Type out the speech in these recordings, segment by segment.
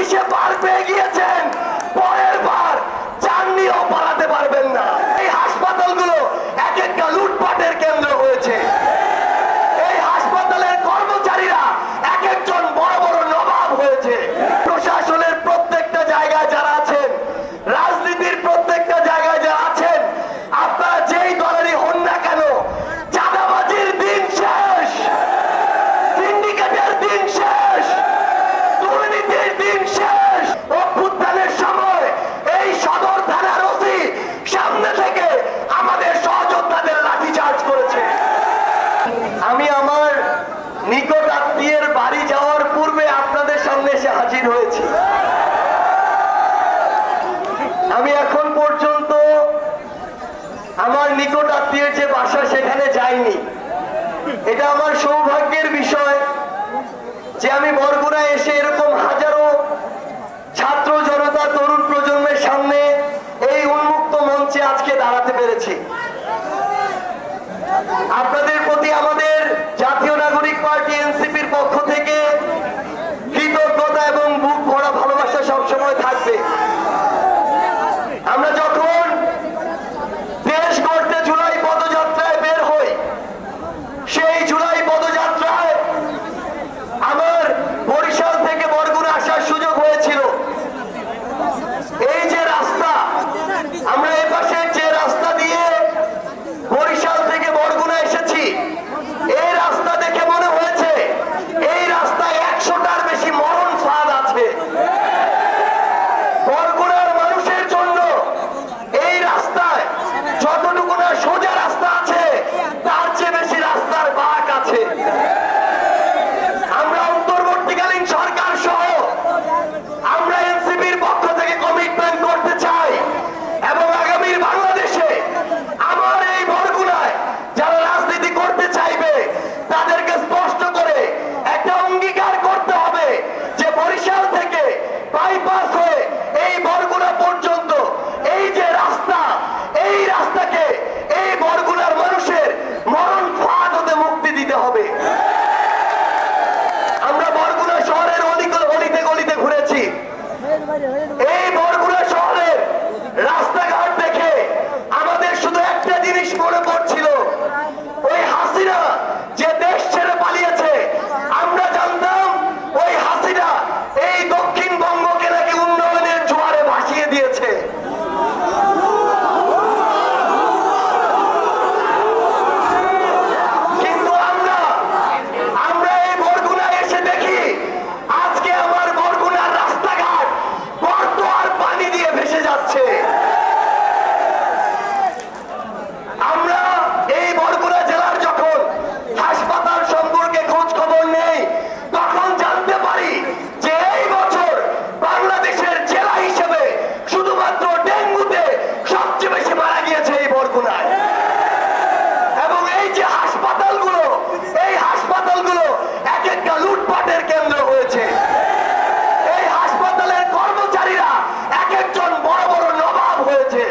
চব্বিশে পার পেয়ে গিয়েছেন, পরের বার চান নিয়েও পালাতে পারবেন না। এই হাসপাতালগুলো এক একটা লুটপাটের কেন্দ্র হয়েছে। এই হাসপাতালের কর্মচারীরা এক একজন বড় বড় নবাব হয়েছে। প্রশাসনের প্রত্যেকটা জায়গায় যারা আছেন, রাজনীতির প্রত্যেকটা জায়গায় যারা আছেন, আপনারা যেই দলেরই হন না কেন, চাঁদাবাজির দিন শেষ, সিন্ডিকেটের দিন শেষ, দুর্নীতির দিন শেষ। অভ্যুত্থানের সময় এই সদর থানার ওসি সামনে থেকে আমাদের সহযোদ্ধাদের লাঠিচার্জ করেছে। আমি আমার নিকট আত্মীয়ের বাড়ি যাওয়ার পূর্বে আপনাদের সামনে এসে হাজির হয়েছি। আমি এখন পর্যন্ত আমার নিকট আত্মীয়ের যে বাসা সেখানে যাইনি। এটা আমার সৌভাগ্যের বিষয় যে আমি বরগুনায় এসে এরকম হাজারো ছাত্র জনতা, তরুণ প্রজন্মের সামনে এই উন্মুক্ত মঞ্চে আজকে দাঁড়াতে পেরেছি। আপনাদের প্রতি আমাদের জাতীয় নাগরিক পার্টি এনসিপির পক্ষ থেকে কৃতজ্ঞতা এবং বুক ভরা ভালোবাসা সবসময় থাকবে। আমরা যখন দেশ গড়তে জুলাই পদযাত্রায় বের হই, সেই জুলাই পদযাত্রায় আমার বরিশাল থেকে বরগুনা আসার সুযোগ হয়েছিল। এই যে রাস্তা, আমরা এই পাশে যে রাস্তা দিয়ে বরিশাল থেকে বরগুনা এসেছি, এই রাস্তা দেখে মনে হয়েছে এই রাস্তায় 100টার বেশি মরণ ফাঁদ আছে। বরগুনার মানুষের জন্য এই রাস্তায় যতটুকু না সোজা রাস্তা আছে, তার চেয়ে বেশি রাস্তার বাঁক আছে। আমরা অন্তর্বর্তীকালীন সরকার সহ আমরা এনসিপির পক্ষ থেকে কমিটমেন্ট করতে চাই এবং আগামীর বাংলাদেশে আমার এই বরগুনায় যারা রাজনীতি করতে চাইবে তাদেরকে স্পষ্ট করে একটা অঙ্গীকার করতে হবে যে বরিশাল থেকে বাইপাস হয়ে এই বরগুনা পর্যন্ত এই যে রাস্তা, এই রাস্তাকে এই বরগুনার মানুষের মরণ ফাঁদ হতে মুক্তি দিতে হবে। আমরা বরগুনা শহরের অলিতে গলিতে ঘুরেছি। এই বরগুনা শহরের রাস্তাঘাট দেখে আমাদের শুধু একটা জিনিস মনে পড়ছিল, ওই হাসিনা যে দেশ ছেড়ে পালিয়েছে, আমরা জানতাম ওই হাসিনা এই দক্ষিণবঙ্গকে নাকি উন্নয়নের জোয়ারে ভাসিয়ে দিয়েছে। কিন্তু আমরা এই বরগুনায় এসে দেখি আজকে আমার বরগুনার রাস্তাঘাট গর্ত আর পানি দিয়ে ভেসে যাচ্ছে। আমরা এই বরগুনা জেলার যখন হাসপাতাল সম্পর্কে খোঁজ খবর নেই, তখন জানতে পারি যে এই বছর বাংলাদেশের জেলা হিসেবে শুধুমাত্র ডেঙ্গুতে সবচেয়ে বেশি মারা গিয়েছে এই বরগুনায়। এবং এই যে হাসপাতালগুলো, এই হাসপাতালগুলো এক একটা লুটপাটের কেন্দ্র হয়েছে। এই হাসপাতালের কর্মচারীরা এক একজন বড় বড় নবাব হয়েছে।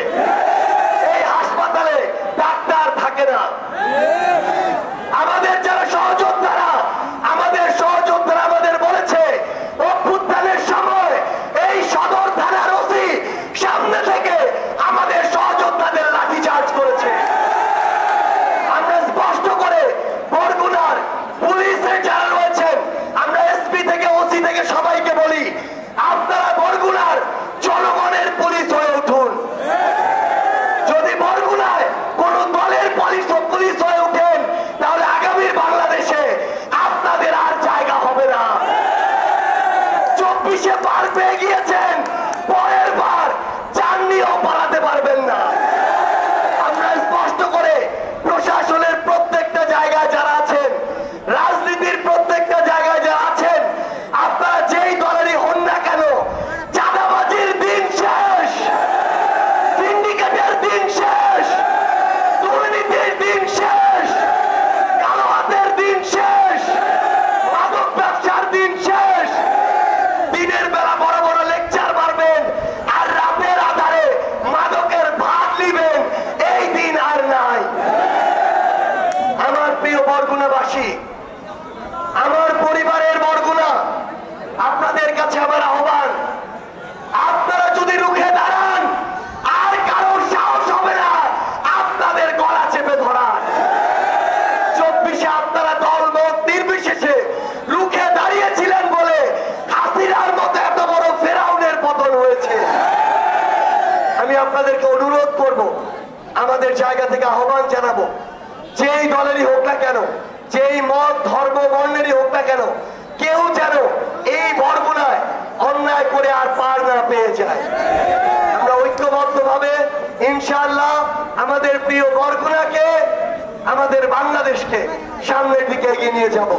এই হাসপাতালে ডাক্তার থাকে না। আমাদের যারা সহযোদ্ধারা আমাদের বলেছে অভ্যুত্থানের সময় এই সদর থানার ওসি সামনে থেকে আমাদের সহযোদ্ধাদের লাঠিচার্জ করেছে। আমরা স্পষ্ট করে বরগুনার পুলিশের যারা রয়েছেন, আমরা এসপি থেকে ওসি থেকে সবাইকে বলি, আপনারা বরগুনার জনগণের পুলিশ হয়ে উঠুন। যদি বরগুনায় কোন দলের পুলিশ হয়ে উঠেন, তাহলে আগামীর বাংলাদেশে আপনাদের আর জায়গা হবে না। 24-এ পার পেয়ে গিয়েছেন, পরের বার চান নিয়েও পালাতে পারবেন না। আমরা স্পষ্ট করে প্রশাসনের প্রত্যেকটা জায়গায় যারা আছেন, রাজনীতির প্রত্যেকটা জায়গায় যারা আছেন, আপনারা যেই দলেরই হন না কেন, চাঁদাবাজির দিন শেষ, সিন্ডিকেটের দিন শেষ, দুর্নীতির দিন শেষ, কালো হাতের দিন শেষ, মাদক ব্যবসার দিন শেষ। দিনের বেলা বড় বড় লেকচার আপনাদেরকে অনুরোধ করব, আমাদের জায়গা থেকে আহ্বান জানাবো, যেই দলেরই হোক না কেন, যেই মত ধর্ম বর্ণেরই হোক না কেন, কেউ যেন এই বরগুনায় অন্যায় করে আর পার না পেয়ে যায়। আমরা ঐক্যবদ্ধভাবে ইনশাআল্লাহ আমাদের প্রিয় বরগুনাকে, আমাদের বাংলাদেশকে সামনের দিকে এগিয়ে নিয়ে যাব।